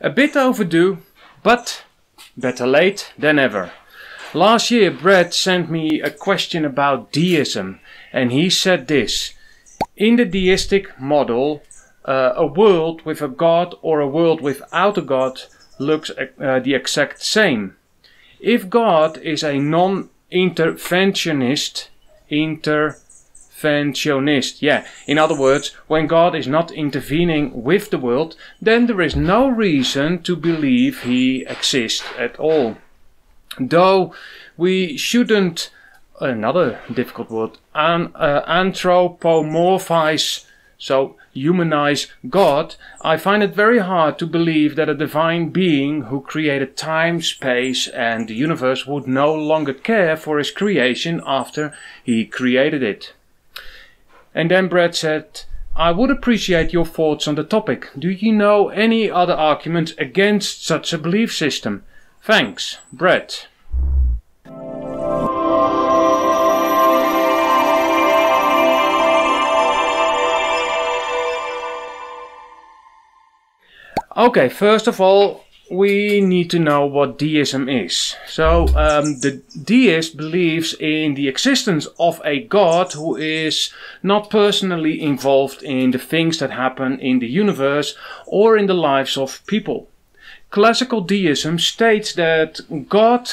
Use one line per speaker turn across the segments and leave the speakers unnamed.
A bit overdue, but better late than ever. Last year Brett sent me a question about deism, and he said this: in the deistic model, a world with a god or a world without a god looks the exact same. If God is a non-interventionist, in other words, when God is not intervening with the world, then there is no reason to believe he exists at all. Though we shouldn't, another difficult word, anthropomorphize, so humanize God, I find it very hard to believe that a divine being who created time, space and the universe would no longer care for his creation after he created it. And then Brett said, I would appreciate your thoughts on the topic. Do you know any other arguments against such a belief system? Thanks, Brett. Okay, first of all, we need to know what deism is. So, the deist believes in the existence of a God who is not personally involved in the things that happen in the universe or in the lives of people. Classical deism states that God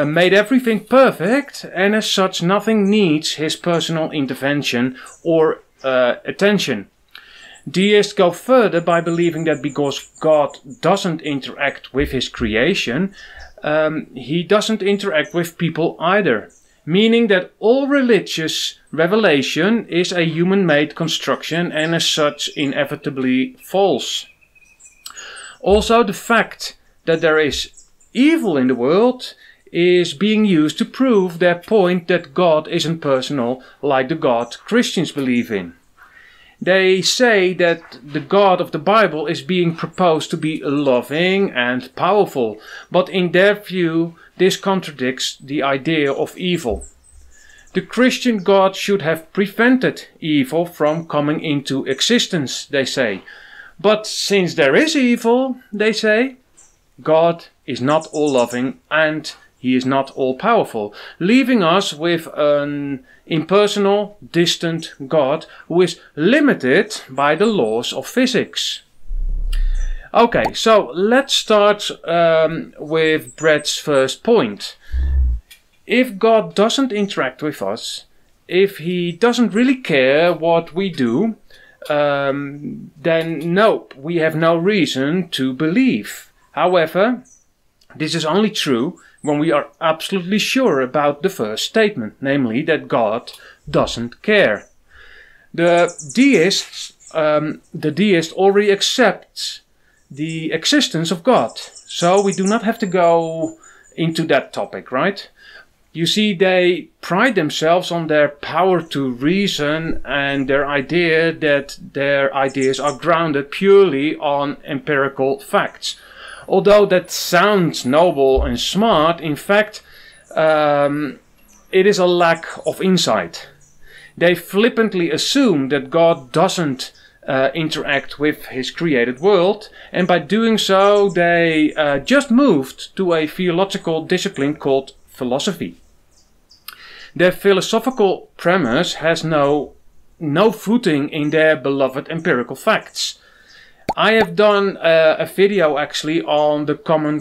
made everything perfect, and as such nothing needs his personal intervention or attention. Deists go further by believing that because God doesn't interact with his creation, he doesn't interact with people either, meaning that all religious revelation is a human-made construction and as such inevitably false. Also, the fact that there is evil in the world is being used to prove their point that God isn't personal like the God Christians believe in. They say that the God of the Bible is being proposed to be loving and powerful, but in their view this contradicts the idea of evil. The Christian God should have prevented evil from coming into existence, they say. But since there is evil, they say, God is not all-loving and he is not all-powerful, leaving us with an impersonal, distant God who is limited by the laws of physics. Okay, so let's start with Brett's first point. If God doesn't interact with us, if he doesn't really care what we do, then nope, we have no reason to believe. However, this is only true when we are absolutely sure about the first statement, namely that God doesn't care. The deist already accepts the existence of God, so we do not have to go into that topic, right? You see, they pride themselves on their power to reason and their idea that their ideas are grounded purely on empirical facts. Although that sounds noble and smart, in fact, it is a lack of insight. They flippantly assume that God doesn't interact with his created world, and by doing so they just moved to a theological discipline called philosophy. Their philosophical premise has no footing in their beloved empirical facts. I have done a video actually on the common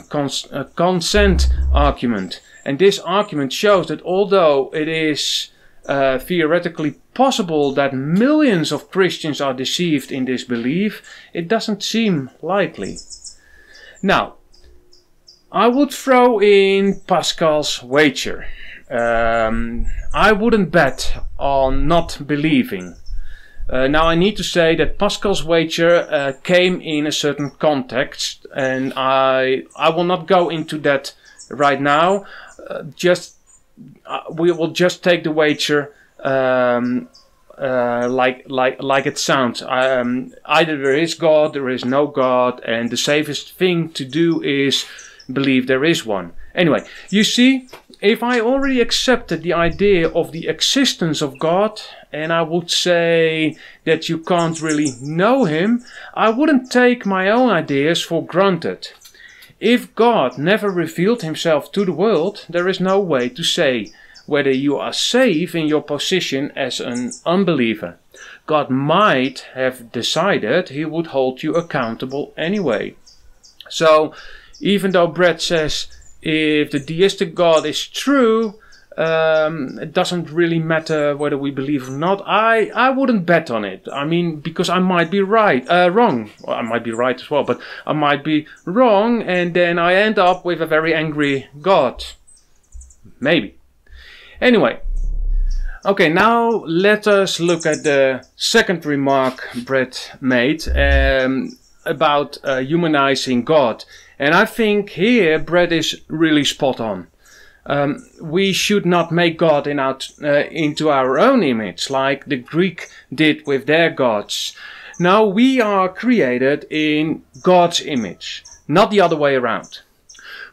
consent argument, and this argument shows that although it is theoretically possible that millions of Christians are deceived in this belief, it doesn't seem likely. Now, I would throw in Pascal's wager. I wouldn't bet on not believing. Now I need to say that Pascal's wager came in a certain context, and I will not go into that right now. We will just take the wager like it sounds. Either there is God, there is no God, and the safest thing to do is believe there is one. Anyway, you see, if I already accepted the idea of the existence of God, and I would say that you can't really know him, I wouldn't take my own ideas for granted. If God never revealed himself to the world, there is no way to say whether you are safe in your position as an unbeliever. God might have decided he would hold you accountable anyway. So, even though Brett says if the deistic God is true, it doesn't really matter whether we believe or not, I wouldn't bet on it. I mean, because I might be wrong. Well, I might be right as well, but I might be wrong, and then I end up with a very angry God. Maybe. Anyway. Okay, now let us look at the second remark Brett made about humanizing God. And I think here Brett is really spot on. We should not make God into our own image, like the Greek did with their gods. Now we are created in God's image, not the other way around.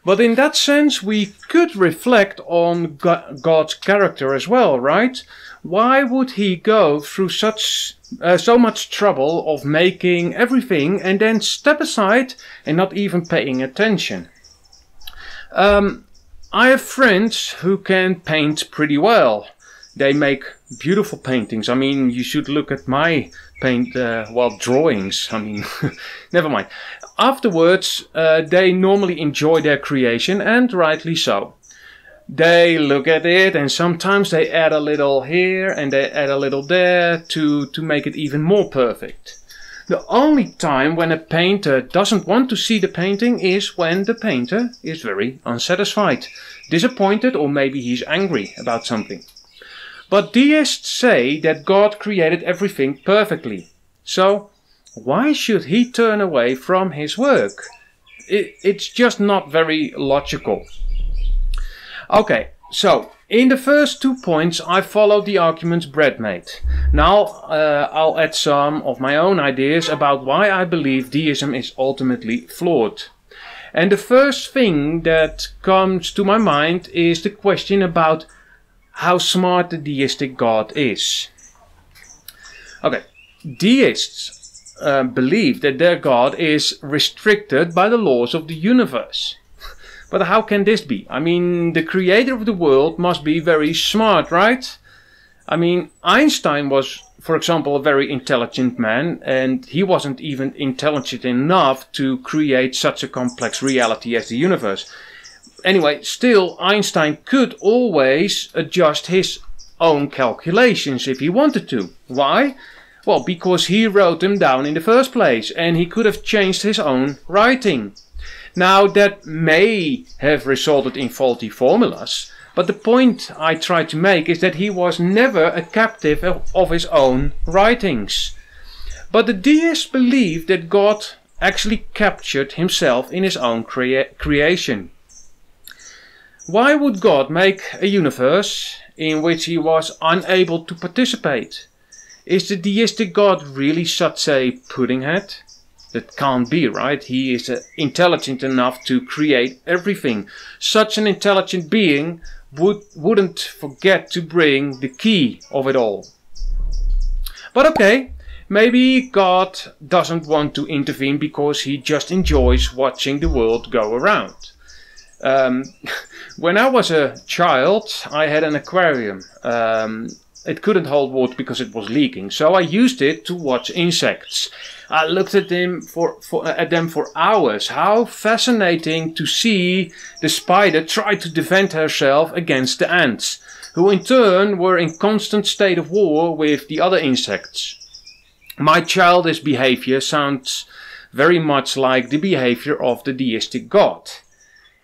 But in that sense, we could reflect on God's character as well, right? Why would he go through so much trouble of making everything and then step aside and not even paying attention? I have friends who can paint pretty well. They make beautiful paintings. I mean, you should look at my drawings. I mean, never mind. Afterwards, they normally enjoy their creation, and rightly so. They look at it, and sometimes they add a little here and they add a little there to make it even more perfect. The only time when a painter doesn't want to see the painting is when the painter is very unsatisfied, disappointed, or maybe he's angry about something. But deists say that God created everything perfectly. So, why should he turn away from his work? It's just not very logical. Okay, so in the first 2 points I followed the arguments Brett made. Now I'll add some of my own ideas about why I believe deism is ultimately flawed. And the first thing that comes to my mind is the question about how smart the deistic God is. Okay, deists believe that their God is restricted by the laws of the universe. But how can this be? I mean, the creator of the world must be very smart, right? I mean, Einstein was, for example, a very intelligent man, and he wasn't even intelligent enough to create such a complex reality as the universe. Anyway, still, Einstein could always adjust his own calculations if he wanted to. Why? Well, because he wrote them down in the first place, and he could have changed his own writing. Now, that may have resulted in faulty formulas, but the point I try to make is that he was never a captive of his own writings. But the deists believe that God actually captured himself in his own creation. Why would God make a universe in which he was unable to participate? Is the deistic God really such a pudding head? That can't be, right? He is intelligent enough to create everything. Such an intelligent being wouldn't forget to bring the key of it all. But okay, maybe God doesn't want to intervene because he just enjoys watching the world go around. When I was a child, I had an aquarium. It couldn't hold water because it was leaking, so I used it to watch insects. I looked at them for hours. How fascinating to see the spider try to defend herself against the ants, who in turn were in constant state of war with the other insects. My childish behavior sounds very much like the behavior of the deistic God.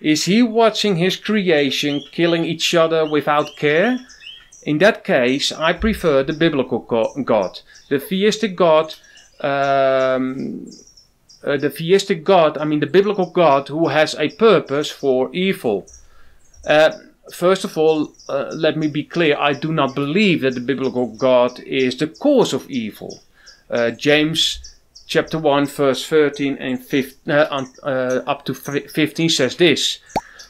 Is he watching his creation killing each other without care? In that case, I prefer the biblical God. The theistic God, the biblical God who has a purpose for evil. First of all, let me be clear, I do not believe that the biblical God is the cause of evil. James chapter 1 verse 13 and 15, up to 15 says this.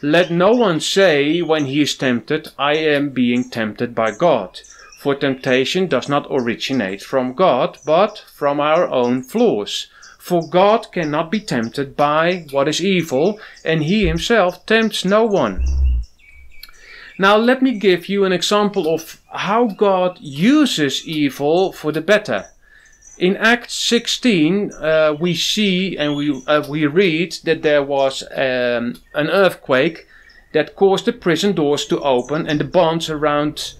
Let no one say when he is tempted, I am being tempted by God. For temptation does not originate from God, but from our own flaws. For God cannot be tempted by what is evil, and he himself tempts no one. Now let me give you an example of how God uses evil for the better. In Acts 16 we see and we read that there was an earthquake that caused the prison doors to open and the bonds around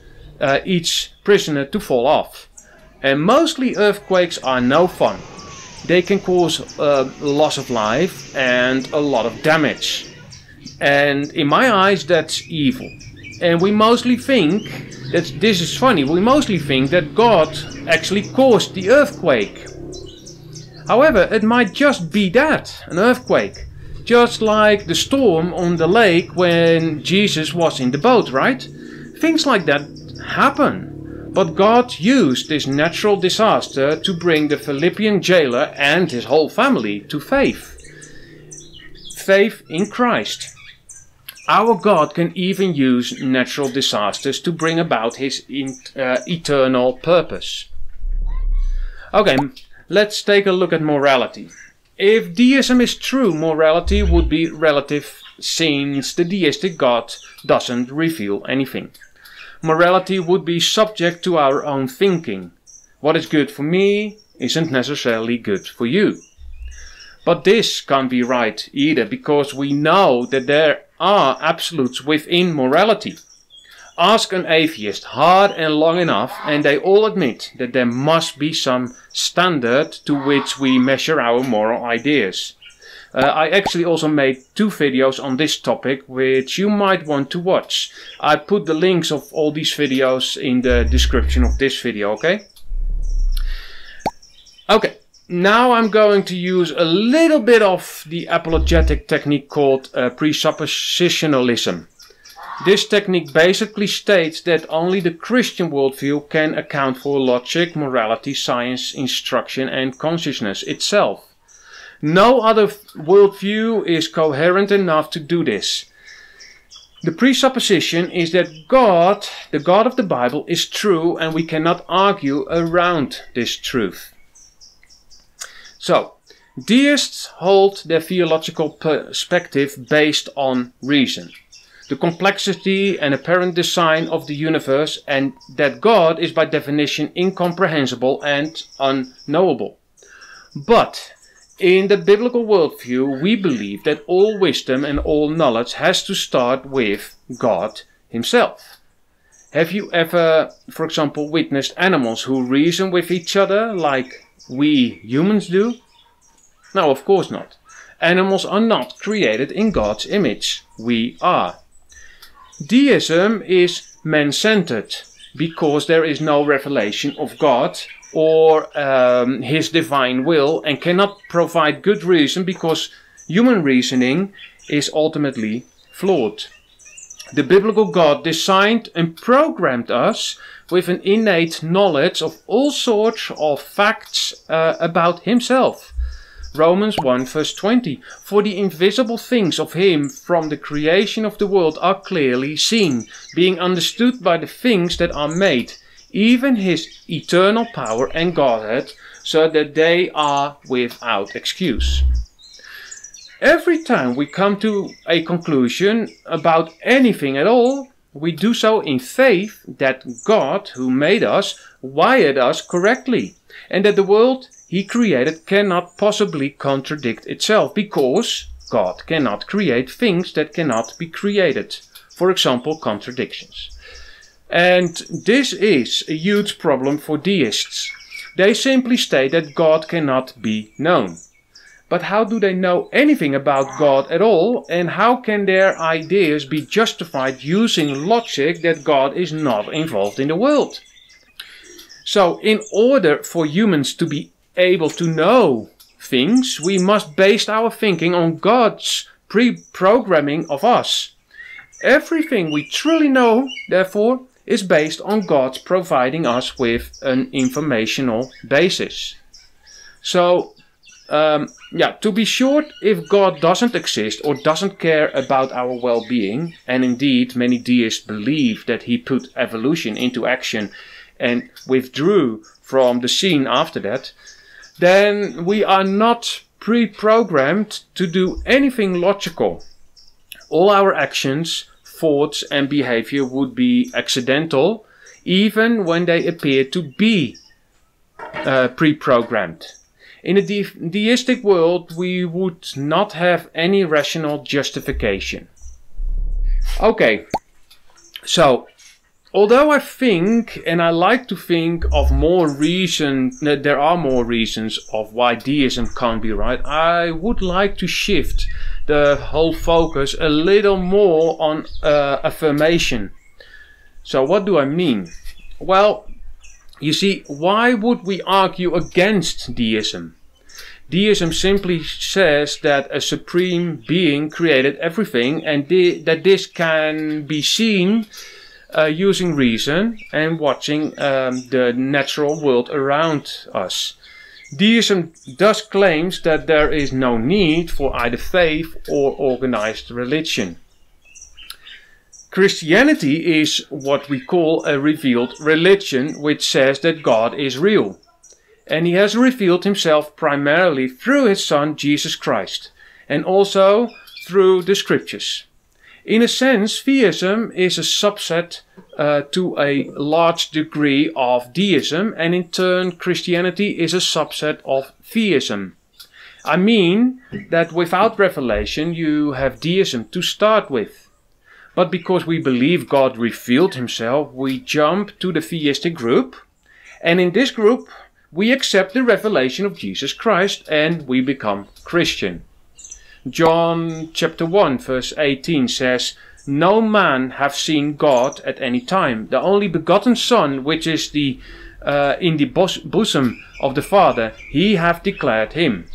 each prisoner to fall off. And mostly earthquakes are no fun. They can cause loss of life and a lot of damage. And in my eyes that's evil. And we mostly think that this is funny. We mostly think that God actually caused the earthquake. However, it might just be that, an earthquake. Just like the storm on the lake when Jesus was in the boat, right? Things like that happen. But God used this natural disaster to bring the Philippian jailer and his whole family to faith. Faith in Christ. Our God can even use natural disasters to bring about his eternal purpose. Okay, let's take a look at morality. If deism is true, morality would be relative since the deistic God doesn't reveal anything. Morality would be subject to our own thinking. What is good for me isn't necessarily good for you. But this can't be right either, because we know that there are absolutes within morality. Ask an atheist hard and long enough and they all admit that there must be some standard to which we measure our moral ideas. I actually also made 2 videos on this topic which you might want to watch. I put the links of all these videos in the description of this video, okay? Okay. Now I'm going to use a little bit of the apologetic technique called presuppositionalism. This technique basically states that only the Christian worldview can account for logic, morality, science, instruction and consciousness itself. No other worldview is coherent enough to do this. The presupposition is that God, the God of the Bible, is true and we cannot argue around this truth. So, deists hold their theological perspective based on reason, the complexity and apparent design of the universe, and that God is by definition incomprehensible and unknowable. But in the biblical worldview, we believe that all wisdom and all knowledge has to start with God himself. Have you ever, for example, witnessed animals who reason with each other like we humans do? No, of course not. Animals are not created in God's image. We are. Deism is man-centered because there is no revelation of God or his divine will, and cannot provide good reason because human reasoning is ultimately flawed. The biblical God designed and programmed us with an innate knowledge of all sorts of facts about himself. Romans 1 verse 20. For the invisible things of him from the creation of the world are clearly seen, being understood by the things that are made, even his eternal power and Godhead, so that they are without excuse. Every time we come to a conclusion about anything at all, we do so in faith that God, who made us, wired us correctly, and that the world he created cannot possibly contradict itself, because God cannot create things that cannot be created. For example, contradictions. And this is a huge problem for deists. They simply state that God cannot be known. But how do they know anything about God at all, and how can their ideas be justified using logic that God is not involved in the world? So, in order for humans to be able to know things, we must base our thinking on God's pre-programming of us. Everything we truly know, therefore, is based on God providing us with an informational basis. So, Yeah, to be short, if God doesn't exist or doesn't care about our well-being, and indeed many deists believe that he put evolution into action and withdrew from the scene after that, then we are not pre-programmed to do anything logical. All our actions, thoughts and behavior would be accidental, even when they appear to be pre-programmed. In a deistic world, we would not have any rational justification. Okay, so although I think, and I like to think of more reasons, that there are more reasons of why deism can't be right, I would like to shift the whole focus a little more on affirmation. So what do I mean? Well, you see, why would we argue against deism? Deism simply says that a supreme being created everything, and that this can be seen using reason and watching the natural world around us. Deism thus claims that there is no need for either faith or organized religion. Christianity is what we call a revealed religion, which says that God is real. And he has revealed himself primarily through his Son Jesus Christ, and also through the scriptures. In a sense, theism is a subset to a large degree of deism, and in turn Christianity is a subset of theism. I mean that without revelation you have deism to start with. But because we believe God revealed himself, we jump to the theistic group, and in this group we accept the revelation of Jesus Christ and we become Christian. John chapter 1 verse 18 says, "No man hath seen God at any time. The only begotten Son, which is in the bosom of the Father, he hath declared him."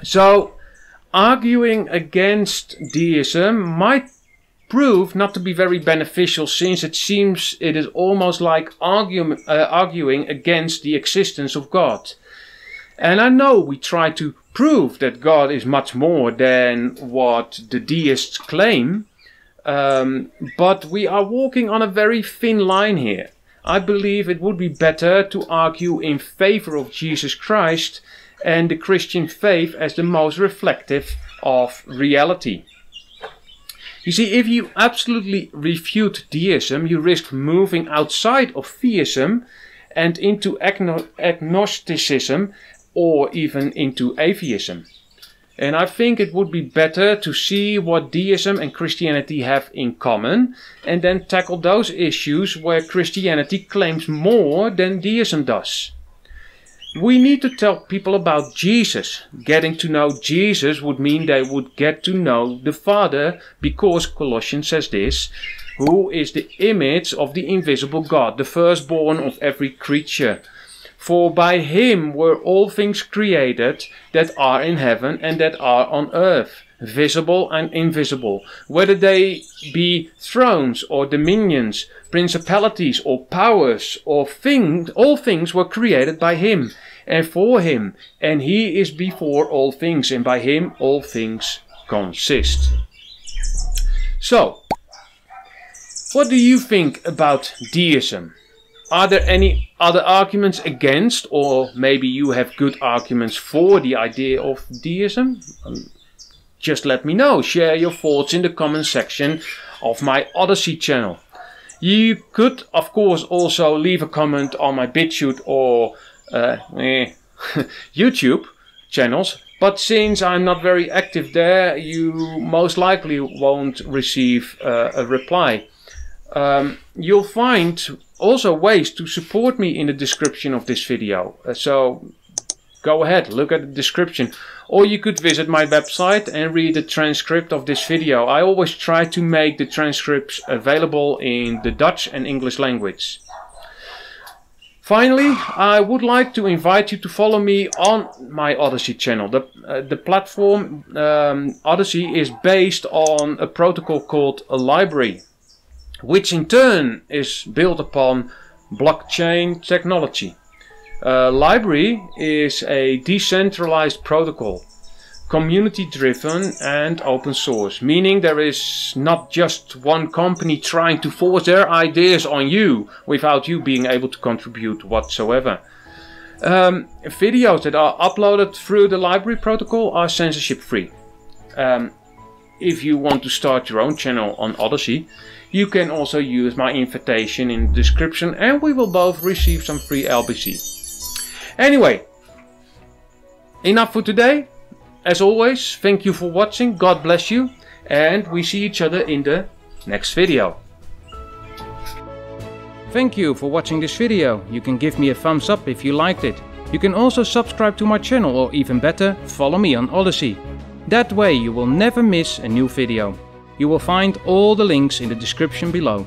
So, arguing against deism might prove not to be very beneficial, since it seems it is almost like arguing against the existence of God. And I know we try to prove that God is much more than what the deists claim, but we are walking on a very thin line here. I believe it would be better to argue in favor of Jesus Christ and the Christian faith as the most reflective of reality. You see, if you absolutely refute deism, you risk moving outside of theism and into agnosticism or even into atheism. And I think it would be better to see what deism and Christianity have in common and then tackle those issues where Christianity claims more than deism does. We need to tell people about Jesus. Getting to know Jesus would mean they would get to know the Father, because Colossians says this, "Who is the image of the invisible God, the firstborn of every creature. For by him were all things created that are in heaven and that are on earth, visible and invisible, whether they be thrones or dominions, principalities or powers, or things, all things were created by him and for him, and he is before all things, and by him all things consist." So, what do you think about deism? Are there any other arguments against, or maybe you have good arguments for the idea of deism? Just let me know. Share your thoughts in the comment section of my Odyssey channel. You could, of course, also leave a comment on my BitChute or YouTube channels, but since I'm not very active there, you most likely won't receive a reply. You'll find also ways to support me in the description of this video, so go ahead, look at the description. Or you could visit my website and read the transcript of this video. I always try to make the transcripts available in the Dutch and English language. Finally, I would like to invite you to follow me on my Odyssey channel. The platform Odyssey is based on a protocol called a library, which in turn is built upon blockchain technology. Library is a decentralized protocol, community driven and open source, meaning there is not just one company trying to force their ideas on you without you being able to contribute whatsoever. Videos that are uploaded through the library protocol are censorship free. If you want to start your own channel on Odyssey, you can also use my invitation in the description and we will both receive some free LBC. Anyway, enough for today. As always, thank you for watching, God bless you, and we see each other in the next video. Thank you for watching this video. You can give me a thumbs up if you liked it. You can also subscribe to my channel, or even better, follow me on Odyssey. That way you will never miss a new video. You will find all the links in the description below.